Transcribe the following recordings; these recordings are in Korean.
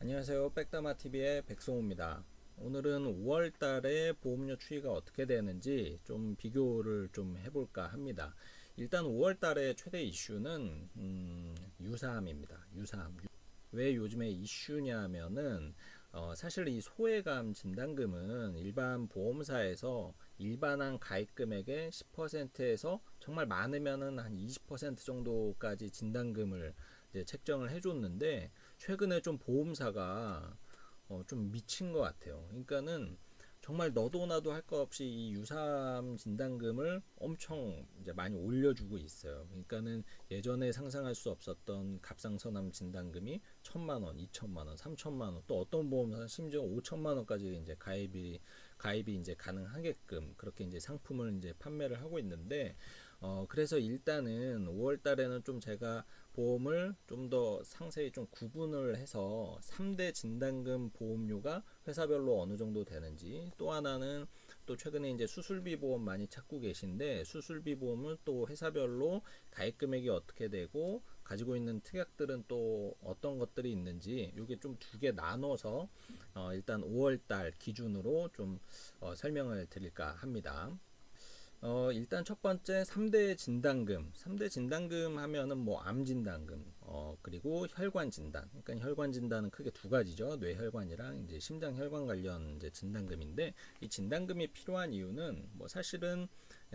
안녕하세요. 백다마TV의 백성호입니다. 오늘은 5월 달에 보험료 추이가 어떻게 되는지 좀 비교를 좀 해볼까 합니다. 일단 5월 달에 최대 이슈는 유사암입니다. 유사암. 왜 요즘에 이슈냐면은 사실 이 소외감 진단금은 일반 보험사에서 일반한 가입 금액의 10%에서 정말 많으면은 한 20% 정도까지 진단금을 이제 책정을 해줬는데 최근에 좀 보험사가 좀 미친 것 같아요. 그러니까는 정말 너도 나도 할 것 없이 이 유사암 진단금을 엄청 이제 많이 올려주고 있어요. 그러니까는 예전에 상상할 수 없었던 갑상선암 진단금이 1,000만 원, 2,000만 원, 3,000만 원, 또 어떤 보험사 심지어 5,000만 원까지 이제 가입이 이제 가능하게끔 그렇게 이제 상품을 이제 판매를 하고 있는데 그래서 일단은 5월 달에는 좀 제가 보험을 좀 더 상세히 좀 구분을 해서 3대 진단금 보험료가 회사별로 어느 정도 되는지, 또 하나는 또 최근에 이제 수술비 보험 많이 찾고 계신데 수술비 보험은 또 회사별로 가입 금액이 어떻게 되고 가지고 있는 특약들은 또 어떤 것들이 있는지 요게 좀 두 개 나눠서 일단 5월 달 기준으로 좀 설명을 드릴까 합니다. 일단 첫 번째 3대 진단금. 3대 진단금 하면은 뭐 암 진단금, 그리고 혈관 진단. 그러니까 혈관 진단은 크게 두 가지죠. 뇌혈관이랑 이제 심장 혈관 관련 이제 진단금인데 이 진단금이 필요한 이유는 뭐 사실은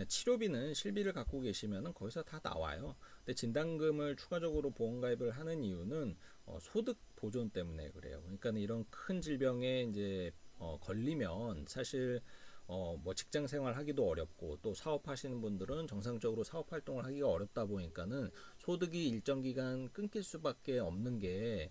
치료비는 실비를 갖고 계시면은 거기서 다 나와요. 근데 진단금을 추가적으로 보험 가입을 하는 이유는 소득 보존 때문에 그래요. 그러니까 이런 큰 질병에 이제 걸리면 사실 뭐 직장 생활 하기도 어렵고 또 사업하시는 분들은 정상적으로 사업 활동을 하기가 어렵다 보니까는 소득이 일정 기간 끊길 수밖에 없는 게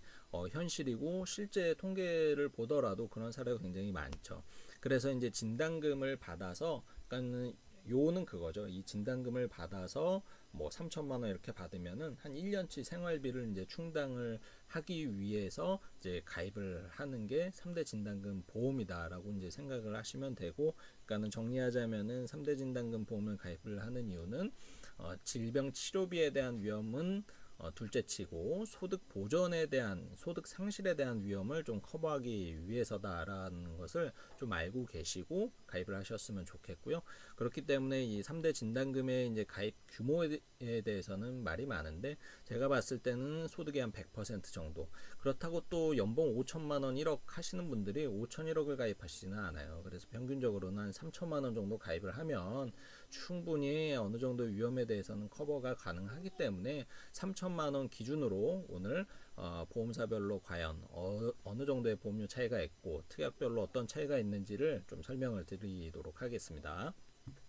현실이고 실제 통계를 보더라도 그런 사례가 굉장히 많죠. 그래서 이제 진단금을 받아서 그러니까는 요는 그거죠. 이 진단금을 받아서 뭐 3천만 원 이렇게 받으면은 한 1년치 생활비를 이제 충당을 하기 위해서 이제 가입을 하는 게 3대 진단금 보험이다라고 이제 생각을 하시면 되고, 그러니까는 정리하자면은 3대 진단금 보험을 가입을 하는 이유는 질병 치료비에 대한 위험은 둘째치고 소득 보전에 대한 소득 상실에 대한 위험을 좀 커버하기 위해서다라는 것을 좀 알고 계시고 가입을 하셨으면 좋겠고요. 그렇기 때문에 이 3대 진단금의 이제 가입 규모에 대해서는 말이 많은데 제가 봤을 때는 소득의 한 100% 정도. 그렇다고 또 연봉 5천만 원, 1억 하시는 분들이 5천 1억을 가입하시지는 않아요. 그래서 평균적으로는 한 3천만 원 정도 가입을 하면 충분히 어느 정도 위험에 대해서는 커버가 가능하기 때문에 3천만 원 기준으로 오늘 보험사별로 과연 어느 정도의 보험료 차이가 있고 특약별로 어떤 차이가 있는지를 좀 설명을 드리도록 하겠습니다.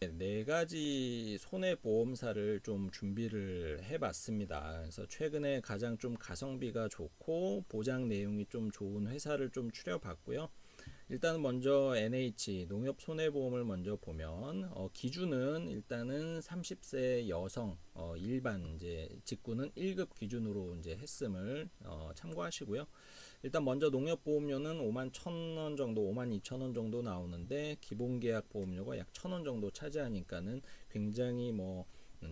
네 가지 손해보험사를 좀 준비를 해봤습니다. 그래서 최근에 가장 좀 가성비가 좋고 보장 내용이 좀 좋은 회사를 좀 추려봤고요. 일단 먼저 NH 농협 손해보험을 먼저 보면 기준은 일단은 30세 여성 일반 이제 직구는 1급 기준으로 이제 했음을 참고하시고요. 일단 먼저 농협보험료는 5만 1,000원 정도, 5만 2천원 정도 나오는데 기본계약 보험료가 약 1,000원 정도 차지하니까는 굉장히 뭐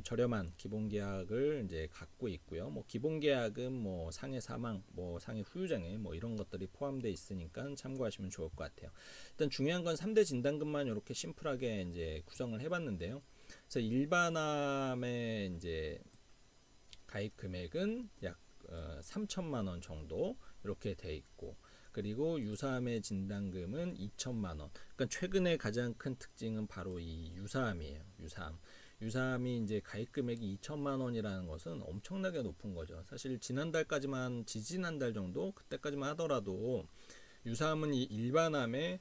저렴한 기본계약을 이제 갖고 있고요. 뭐 기본계약은 뭐 상해 사망, 뭐 상해 후유장애 뭐 이런 것들이 포함되어 있으니까 참고하시면 좋을 것 같아요. 일단 중요한 건 3대 진단금만 이렇게 심플하게 이제 구성을 해봤는데요. 그래서 일반암의 이제 가입 금액은 약 3천만 원 정도 이렇게 돼 있고, 그리고 유사암의 진단금은 2천만 원. 그러니까 최근에 가장 큰 특징은 바로 이 유사암이에요. 유사암이 이제 가입 금액이 2천만 원이라는 것은 엄청나게 높은 거죠. 사실 지난달까지만 지지난달 정도 그때까지만 하더라도 유사암은 이 일반암의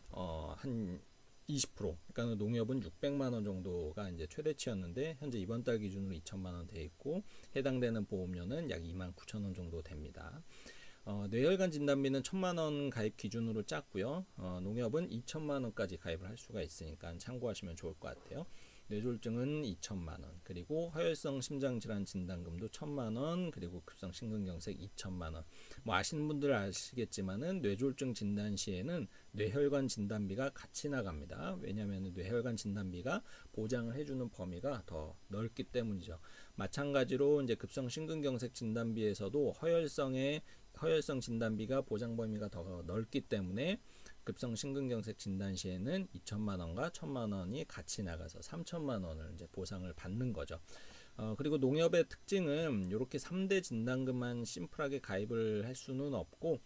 한 20%, 그러니까 농협은 600만 원 정도가 이제 최대치였는데 현재 이번 달 기준으로 2천만 원 돼 있고 해당되는 보험료는 약 2만 9천 원 정도 됩니다. 뇌혈관 진단비는 1,000만 원 가입 기준으로 짰고요. 농협은 2천만 원까지 가입을 할 수가 있으니까 참고하시면 좋을 것 같아요. 뇌졸중은 2천만 원, 그리고 허혈성 심장질환 진단금도 1천만 원, 그리고 급성 심근경색 2천만 원. 뭐 아시는 분들 아시겠지만은 뇌졸중 진단 시에는 뇌혈관 진단비가 같이 나갑니다. 왜냐하면 뇌혈관 진단비가 보장을 해주는 범위가 더 넓기 때문이죠. 마찬가지로 이제 급성 심근경색 진단비에서도 허혈성 진단비가 보장 범위가 더 넓기 때문에 급성 심근경색 진단 시에는 2천만 원과 1천만 원이 같이 나가서 3천만 원을 이제 보상을 받는 거죠. 그리고 농협의 특징은 이렇게 3대 진단금만 심플하게 가입을 할 수는 없고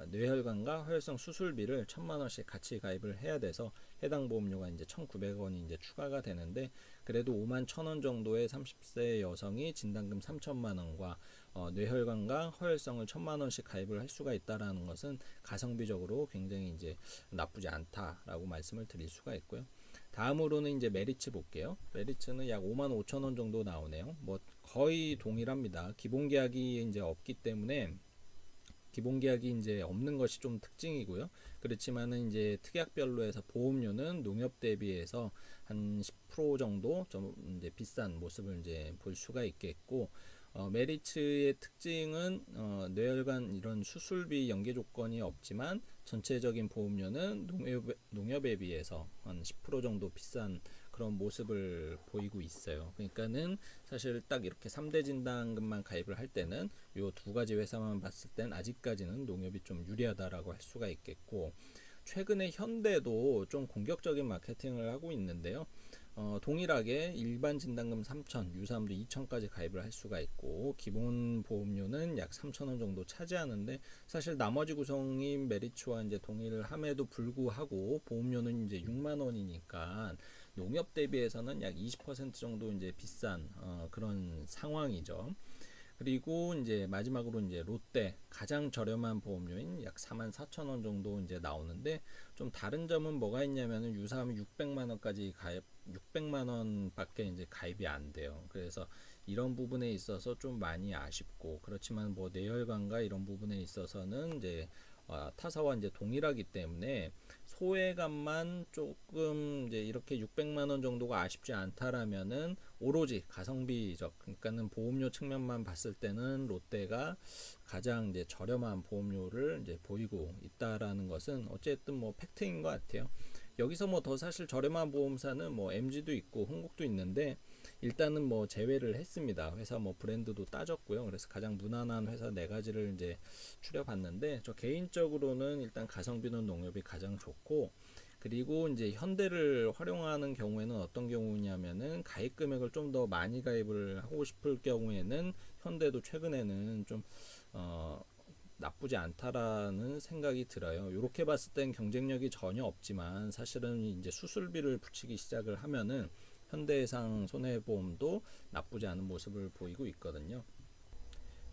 뇌혈관과 허혈성 수술비를 1천만 원씩 같이 가입을 해야 돼서 해당 보험료가 이제 1,900원이 이제 추가가 되는데, 그래도 5만 1,000원 정도의 30세 여성이 진단금 3천만 원과 뇌혈관과 허혈성을 1,000만 원씩 가입을 할 수가 있다라는 것은 가성비적으로 굉장히 이제 나쁘지 않다라고 말씀을 드릴 수가 있고요. 다음으로는 이제 메리츠 볼게요. 메리츠는 약 5만 5천 원 정도 나오네요. 뭐 거의 동일합니다. 기본계약이 이제 없기 때문에 기본계약이 이제 없는 것이 좀 특징이고요. 그렇지만은 이제 특약별로 해서 보험료는 농협 대비해서 한 10% 정도 좀 이제 비싼 모습을 이제 볼 수가 있겠고, 메리츠의 특징은 뇌혈관 이런 수술비 연계 조건이 없지만 전체적인 보험료는 농협에 비해서 한 10% 정도 비싼 그런 모습을 보이고 있어요. 그러니까는 사실 딱 이렇게 3대 진단금만 가입을 할 때는 이 두 가지 회사만 봤을 땐 아직까지는 농협이 좀 유리하다라고 할 수가 있겠고, 최근에 현대도 좀 공격적인 마케팅을 하고 있는데요. 동일하게 일반 진단금 3천, 유사암도 2천까지 가입을 할 수가 있고, 기본 보험료는 약 3,000원 정도 차지하는데, 사실 나머지 구성인 메리츠와 이제 동일함에도 불구하고 보험료는 이제 6만 원이니까 농협 대비해서는 약 20% 정도 이제 비싼 그런 상황이죠. 그리고 이제 마지막으로 이제 롯데 가장 저렴한 보험료인 약 44,000원 정도 이제 나오는데, 좀 다른 점은 뭐가 있냐면은 유사하면 600만 원까지 가입 600만 원밖에 이제 가입이 안 돼요. 그래서 이런 부분에 있어서 좀 많이 아쉽고, 그렇지만 뭐 뇌혈관과 이런 부분에 있어서는 이제 타사와 이제 동일하기 때문에 소외감만 조금 이제 이렇게 600만 원 정도가 아쉽지 않다라면은 오로지 가성비적, 그러니까는 보험료 측면만 봤을 때는 롯데가 가장 이제 저렴한 보험료를 이제 보이고 있다라는 것은 어쨌든 뭐 팩트인 것 같아요. 여기서 뭐 더 사실 저렴한 보험사는 뭐 MG도 있고 흥국도 있는데, 일단은 뭐 제외를 했습니다. 회사 뭐 브랜드도 따졌고요. 그래서 가장 무난한 회사 네 가지를 이제 추려봤는데, 저 개인적으로는 일단 가성비는 농협이 가장 좋고, 그리고 이제 현대를 활용하는 경우에는 어떤 경우냐면은 가입 금액을 좀 더 많이 가입을 하고 싶을 경우에는 현대도 최근에는 좀 나쁘지 않다라는 생각이 들어요. 이렇게 봤을 땐 경쟁력이 전혀 없지만, 사실은 이제 수술비를 붙이기 시작을 하면은 현대해상 손해보험도 나쁘지 않은 모습을 보이고 있거든요.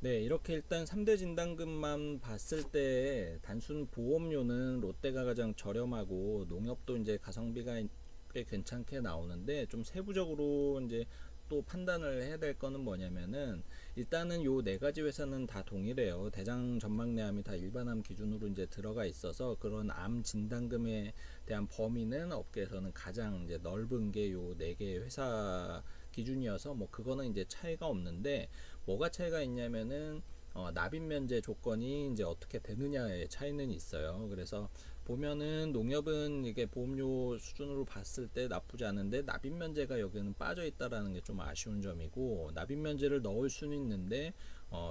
네, 이렇게 일단 3대 진단금만 봤을 때 단순 보험료는 롯데가 가장 저렴하고 농협도 이제 가성비가 꽤 괜찮게 나오는데, 좀 세부적으로 이제 또 판단을 해야 될 거는 뭐냐면은, 일단은 요 네 가지 회사는 다 동일해요. 대장 전막내암이 다 일반암 기준으로 이제 들어가 있어서 그런 암 진단금에 대한 범위는 업계에서는 가장 이제 넓은 게 요 네 개 회사 기준이어서 뭐 그거는 이제 차이가 없는데, 뭐가 차이가 있냐면은 납입 면제 조건이 이제 어떻게 되느냐의 차이는 있어요. 그래서 보면은 농협은 이게 보험료 수준으로 봤을 때 나쁘지 않은데 납입 면제가 여기는 빠져 있다라는 게 좀 아쉬운 점이고, 납입 면제를 넣을 수는 있는데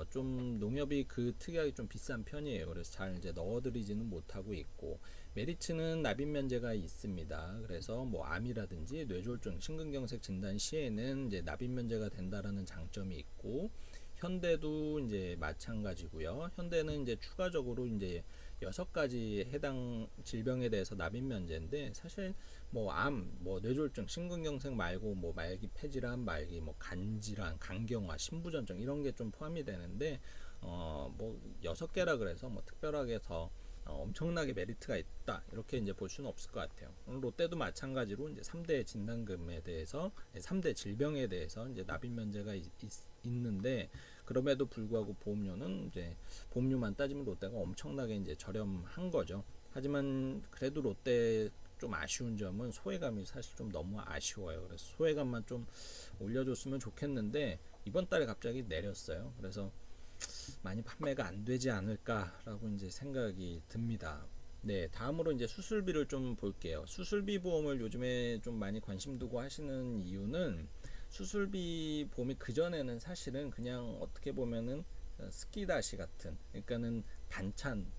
좀 농협이 그 특약이 좀 비싼 편이에요. 그래서 잘 이제 넣어드리지는 못하고 있고, 메리츠는 납입 면제가 있습니다. 그래서 뭐 암이라든지 뇌졸중, 심근경색 진단 시에는 이제 납입 면제가 된다라는 장점이 있고, 현대도 이제 마찬가지고요. 현대는 이제 추가적으로 이제 6가지 해당 질병에 대해서 납입 면제인데, 사실 뭐 암, 뭐 뇌졸중, 심근경색 말고 뭐 말기 폐질환, 말기 뭐 간질환, 간경화, 신부전증 이런 게 좀 포함이 되는데, 뭐 6개라 그래서 뭐 특별하게 더 엄청나게 메리트가 있다 이렇게 이제 볼 수는 없을 것 같아요. 롯데도 마찬가지로 이제 3대 진단금에 대해서 3대 질병에 대해서 이제 납입 면제가 있는데, 그럼에도 불구하고 보험료는 이제 보험료만 따지면 롯데가 엄청나게 이제 저렴한 거죠. 하지만 그래도 롯데 좀 아쉬운 점은 소외감이 사실 좀 너무 아쉬워요. 그래서 소외감만 좀 올려줬으면 좋겠는데 이번 달에 갑자기 내렸어요. 그래서 많이 판매가 안 되지 않을까라고 이제 생각이 듭니다. 네, 다음으로 이제 수술비를 좀 볼게요. 수술비 보험을 요즘에 좀 많이 관심 두고 하시는 이유는 수술비 보험이 그전에는 사실은 그냥 어떻게 보면은 스키다시 같은, 그러니까는 반찬,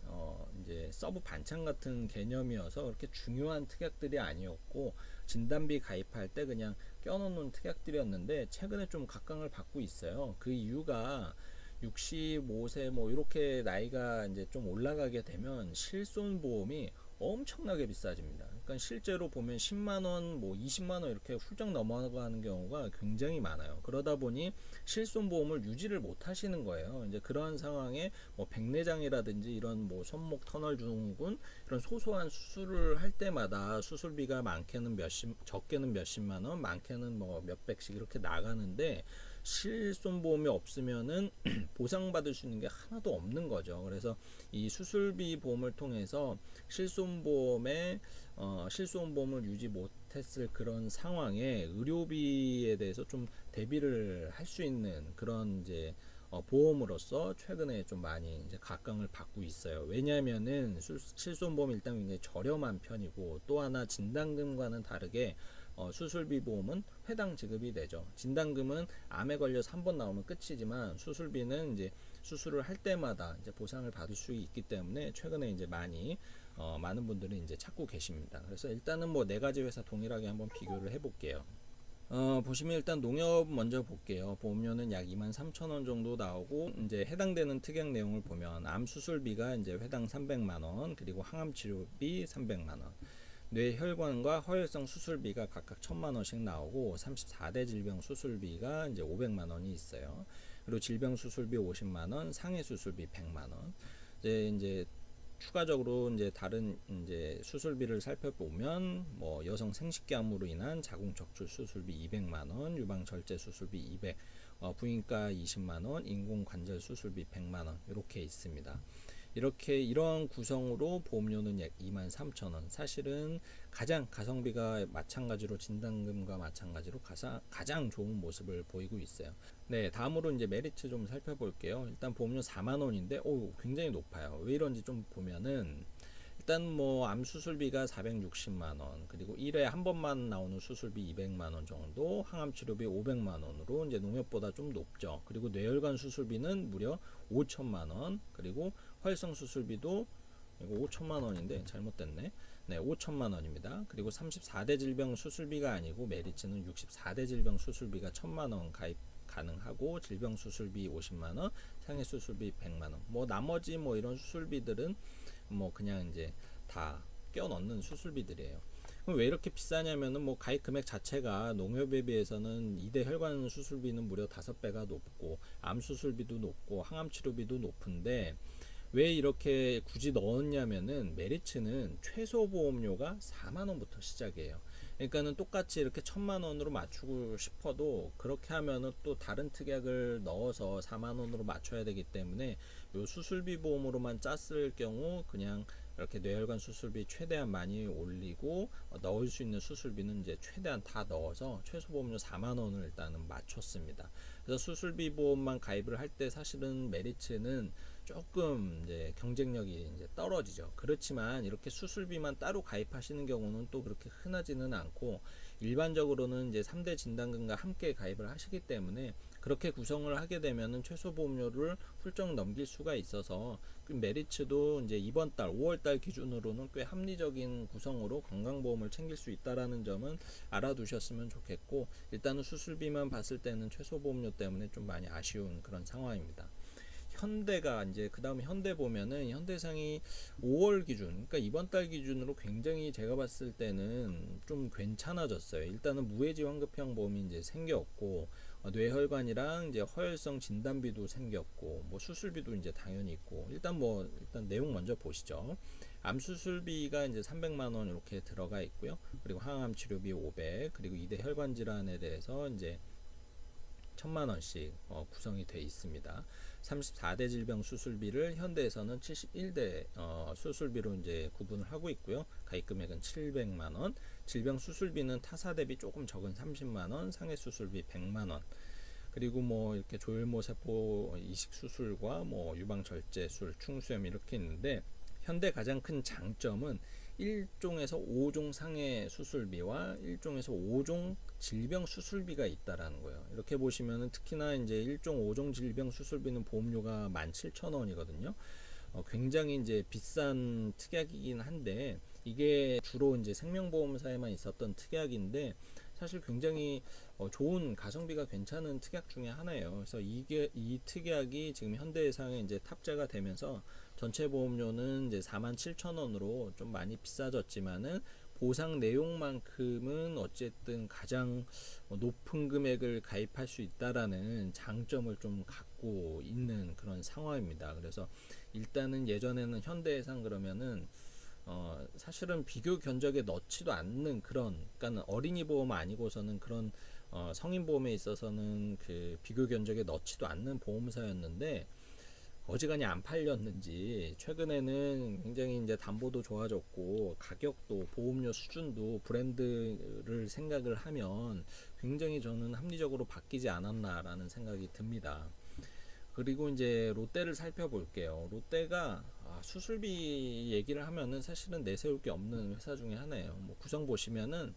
이제 서브 반찬 같은 개념이어서 그렇게 중요한 특약들이 아니었고, 진단비 가입할 때 그냥 껴놓는 특약들이었는데, 최근에 좀 각광을 받고 있어요. 그 이유가 65세 뭐 이렇게 나이가 이제 좀 올라가게 되면 실손보험이 엄청나게 비싸집니다. 그러니까 실제로 보면 10만 원, 뭐 20만 원 이렇게 훌쩍 넘어가는 경우가 굉장히 많아요. 그러다 보니 실손보험을 유지를 못 하시는 거예요. 이제 그러한 상황에 뭐 백내장이라든지 이런 뭐 손목 터널 증후군 이런 소소한 수술을 할 때마다 수술비가 많게는 적게는 몇십만 원, 많게는 뭐 몇백씩 이렇게 나가는데 실손보험이 없으면은 보상받을 수 있는 게 하나도 없는 거죠. 그래서 이 수술비 보험을 통해서 실손보험을 유지 못했을 그런 상황에 의료비에 대해서 좀 대비를 할 수 있는 그런 이제 보험으로서 최근에 좀 많이 이제 각광을 받고 있어요. 왜냐하면은 실손보험 일단 굉장히 저렴한 편이고, 또 하나 진단금과는 다르게 수술비 보험은 회당 지급이 되죠. 진단금은 암에 걸려서 한 번 나오면 끝이지만 수술비는 이제 수술을 할 때마다 이제 보상을 받을 수 있기 때문에 최근에 이제 많은 분들이 이제 찾고 계십니다. 그래서 일단은 뭐 네 가지 회사 동일하게 한번 비교를 해볼게요. 보시면 일단 농협 먼저 볼게요. 보험료는 약 23,000원 정도 나오고, 이제 해당되는 특약 내용을 보면 암 수술비가 이제 회당 300만 원, 그리고 항암 치료비 300만 원, 뇌혈관과 허혈성 수술비가 각각 1,000만 원씩 나오고, 34대 질병 수술비가 이제 500만 원이 있어요. 그리고 질병 수술비 50만 원, 상해 수술비 100만 원. 이제 추가적으로 이제 다른 이제 수술비를 살펴보면 뭐 여성 생식기암으로 인한 자궁 척추 수술비 200만 원, 유방 절제 수술비 200, 부인과 20만 원, 인공 관절 수술비 100만 원 이렇게 있습니다. 이러한 구성으로 보험료는 약 23,000원. 사실은 가장 가성비가 마찬가지로 진단금과 마찬가지로 가장 좋은 모습을 보이고 있어요. 네, 다음으로 이제 메리트 좀 살펴볼게요. 일단 보험료 4만 원인데, 굉장히 높아요. 왜 이런지 좀 보면은, 일단 뭐 암 수술비가 460만 원, 그리고 1회 한 번만 나오는 수술비 200만 원 정도, 항암 치료비 500만 원으로 이제 농협보다 좀 높죠. 그리고 뇌혈관 수술비는 무려 5천만 원, 그리고 활성 수술비도 이거 5천만 원인데 잘못됐네. 네, 5천만 원입니다. 그리고 34대 질병 수술비가 아니고 메리츠는 64대 질병 수술비가 1,000만 원 가입 가능하고, 질병 수술비 50만 원, 상해 수술비 100만 원. 뭐 나머지 뭐 이런 수술비들은 뭐 그냥 이제 다 껴넣는 수술비들이에요. 그럼 왜 이렇게 비싸냐면은 뭐 가입 금액 자체가 농협에 비해서는 2대 혈관 수술비는 무려 5배가 높고, 암 수술비도 높고, 항암 치료비도 높은데 왜 이렇게 굳이 넣었냐면은 메리츠는 최소 보험료가 4만 원부터 시작이에요. 그러니까는 똑같이 이렇게 1,000만 원으로 맞추고 싶어도 그렇게 하면은 또 다른 특약을 넣어서 4만 원으로 맞춰야 되기 때문에 요 수술비 보험으로만 짰을 경우 그냥 이렇게 뇌혈관 수술비 최대한 많이 올리고, 넣을 수 있는 수술비는 이제 최대한 다 넣어서 최소 보험료 4만 원을 일단은 맞췄습니다. 그래서 수술비 보험만 가입을 할 때 사실은 메리츠는 조금 이제 경쟁력이 이제 떨어지죠. 그렇지만 이렇게 수술비만 따로 가입하시는 경우는 또 그렇게 흔하지는 않고, 일반적으로는 이제 3대 진단금과 함께 가입을 하시기 때문에 그렇게 구성을 하게 되면은 최소 보험료를 훌쩍 넘길 수가 있어서 메리츠도 이제 이번 달 5월 달 기준으로는 꽤 합리적인 구성으로 건강보험을 챙길 수 있다라는 점은 알아두셨으면 좋겠고, 일단은 수술비만 봤을 때는 최소 보험료 때문에 좀 많이 아쉬운 그런 상황입니다. 현대가 이제 그 다음에 현대 보면은 현대상이 5월 기준, 그러니까 이번 달 기준으로 굉장히 제가 봤을 때는 좀 괜찮아졌어요. 일단은 무해지 환급형 보험이 이제 생겼고, 뇌혈관이랑 이제 허혈성 진단비도 생겼고, 뭐 수술비도 이제 당연히 있고, 일단 내용 먼저 보시죠. 암 수술비가 이제 300만 원 이렇게 들어가 있고요. 그리고 항암 치료비 500, 그리고 2대 혈관 질환에 대해서 이제 1,000만 원씩 구성이 되어 있습니다. 34대 질병 수술비를 현대에서는 71대 수술비로 이제 구분을 하고 있고요. 가입 금액은 700만 원, 질병 수술비는 타사 대비 조금 적은 30만 원, 상해 수술비 100만 원. 그리고 뭐 이렇게 조혈모 세포 이식 수술과 뭐 유방 절제술, 충수염 이렇게 있는데, 현대 가장 큰 장점은 1종에서 5종 상해 수술비와 1종에서 5종 질병 수술비가 있다라는 거예요. 이렇게 보시면은 특히나 이제 1종 5종 질병 수술비는 보험료가 17,000원이거든요. 굉장히 이제 비싼 특약이긴 한데, 이게 주로 이제 생명보험사에만 있었던 특약인데, 사실 굉장히 좋은, 가성비가 괜찮은 특약 중에 하나예요. 그래서 이 특약이 지금 현대해상에 이제 탑재가 되면서 전체 보험료는 이제 47,000원으로 좀 많이 비싸졌지만은 보상 내용만큼은 어쨌든 가장 높은 금액을 가입할 수 있다라는 장점을 좀 갖고 있는 그런 상황입니다. 그래서 일단은 예전에는 현대해상 그러면은 사실은 비교 견적에 넣지도 않는 그런, 그러니까 어린이 보험 아니고서는 그런 성인 보험에 있어서는 그 비교 견적에 넣지도 않는 보험사였는데, 어지간히 안 팔렸는지 최근에는 굉장히 이제 담보도 좋아졌고 가격도 보험료 수준도 브랜드를 생각을 하면 굉장히 저는 합리적으로 바뀌지 않았나라는 생각이 듭니다. 그리고 이제 롯데를 살펴볼게요. 롯데가 수술비 얘기를 하면은 사실은 내세울 게 없는 회사 중에 하나예요. 뭐 구성 보시면은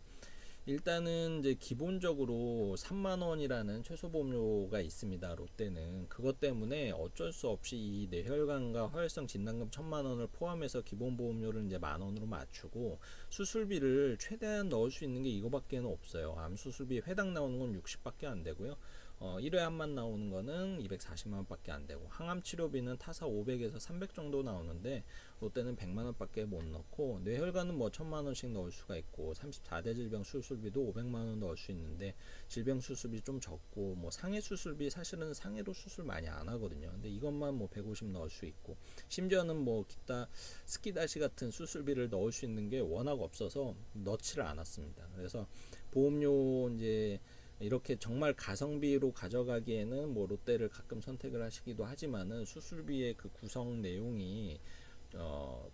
일단은 이제 기본적으로 3만 원이라는 최소 보험료가 있습니다. 롯데는 그것 때문에 어쩔 수 없이 이 뇌혈관과 허혈성 진단금 1,000만 원을 포함해서 기본 보험료를 이제 만 원으로 맞추고, 수술비를 최대한 넣을 수 있는 게 이거밖에는 없어요. 암 수술비 회당 나오는 건 60밖에 안 되고요. 1회 암만 나오는 거는 240만 원밖에 안 되고, 항암 치료비는 타사 500에서 300 정도 나오는데 롯데는 100만 원밖에 못 넣고, 뇌혈관은 뭐 1,000만 원씩 넣을 수가 있고, 34대 질병 수술비도 500만 원 넣을 수 있는데 질병 수술비 좀 적고, 뭐 상해 수술비 사실은 상해로 수술 많이 안 하거든요. 근데 이것만 뭐 150 넣을 수 있고, 심지어는 뭐 기타 스키다시 같은 수술비를 넣을 수 있는 게 워낙 없어서 넣지를 않았습니다. 그래서 보험료 이제 이렇게 정말 가성비로 가져가기에는 뭐 롯데를 가끔 선택을 하시기도 하지만은 수술비의 그 구성 내용이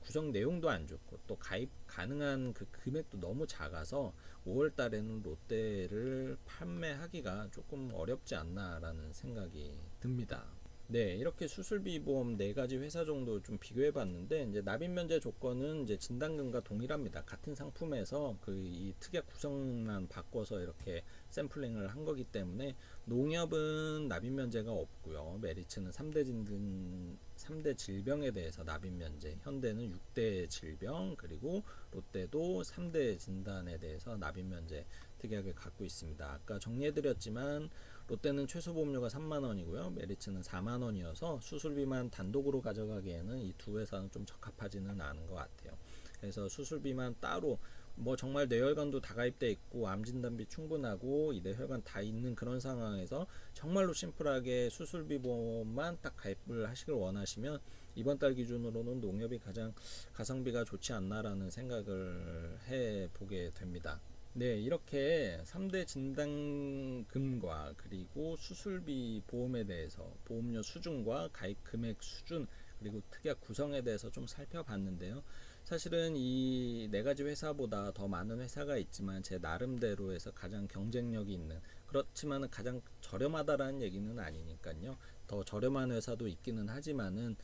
구성 내용도 안 좋고 또 가입 가능한 그 금액도 너무 작아서 5월 달에는 롯데를 판매하기가 조금 어렵지 않나라는 생각이 듭니다. 네, 이렇게 수술비 보험 네 가지 회사 정도 좀 비교해 봤는데, 이제 납입 면제 조건은 이제 진단금과 동일합니다. 같은 상품에서 그 이 특약 구성만 바꿔서 이렇게 샘플링을 한 거기 때문에, 농협은 납입 면제가 없고요. 메리츠는 3대 질병에 대해서 납입 면제, 현대는 6대 질병, 그리고 롯데도 3대 진단에 대해서 납입 면제 특약을 갖고 있습니다. 아까 정리해드렸지만 롯데는 최소 보험료가 3만 원이고요. 메리츠는 4만 원이어서 수술비만 단독으로 가져가기에는 이 두 회사는 좀 적합하지는 않은 것 같아요. 그래서 수술비만 따로, 뭐 정말 뇌혈관도 다 가입돼 있고 암 진단비 충분하고 이 뇌혈관 다 있는 그런 상황에서 정말로 심플하게 수술비 보험만 딱 가입을 하시길 원하시면, 이번 달 기준으로는 농협이 가장 가성비가 좋지 않나라는 생각을 해 보게 됩니다. 네, 이렇게 3대 진단금과 그리고 수술비 보험에 대해서 보험료 수준과 가입 금액 수준, 그리고 특약 구성에 대해서 좀 살펴봤는데요. 사실은 이 네 가지 회사보다 더 많은 회사가 있지만 제 나름대로 해서 가장 경쟁력이 있는, 그렇지만 가장 저렴하다라는 얘기는 아니니까요. 더 저렴한 회사도 있기는 하지만은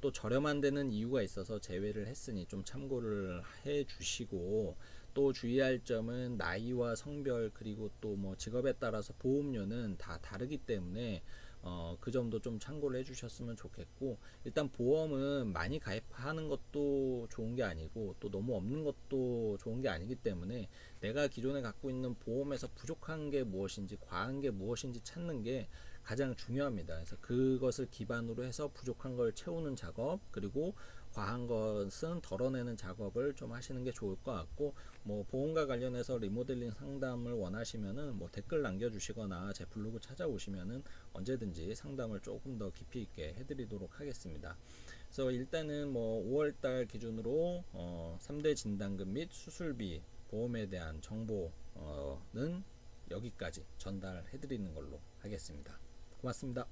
또 저렴한 데는 이유가 있어서 제외를 했으니 좀 참고를 해 주시고, 또 주의할 점은 나이와 성별 그리고 또 뭐 직업에 따라서 보험료는 다 다르기 때문에 그 점도 좀 참고를 해주셨으면 좋겠고, 일단 보험은 많이 가입하는 것도 좋은 게 아니고 또 너무 없는 것도 좋은 게 아니기 때문에, 내가 기존에 갖고 있는 보험에서 부족한 게 무엇인지 과한 게 무엇인지 찾는 게 가장 중요합니다. 그래서 그것을 기반으로 해서 부족한 걸 채우는 작업, 그리고 과한 것은 덜어내는 작업을 좀 하시는 게 좋을 것 같고, 뭐 보험과 관련해서 리모델링 상담을 원하시면은 뭐 댓글 남겨주시거나 제 블로그 찾아오시면은 언제든지 상담을 조금 더 깊이 있게 해드리도록 하겠습니다. 그래서 일단은 뭐 5월달 기준으로 3대 진단금 및 수술비 보험에 대한 정보는 여기까지 전달해드리는 걸로 하겠습니다. 고맙습니다.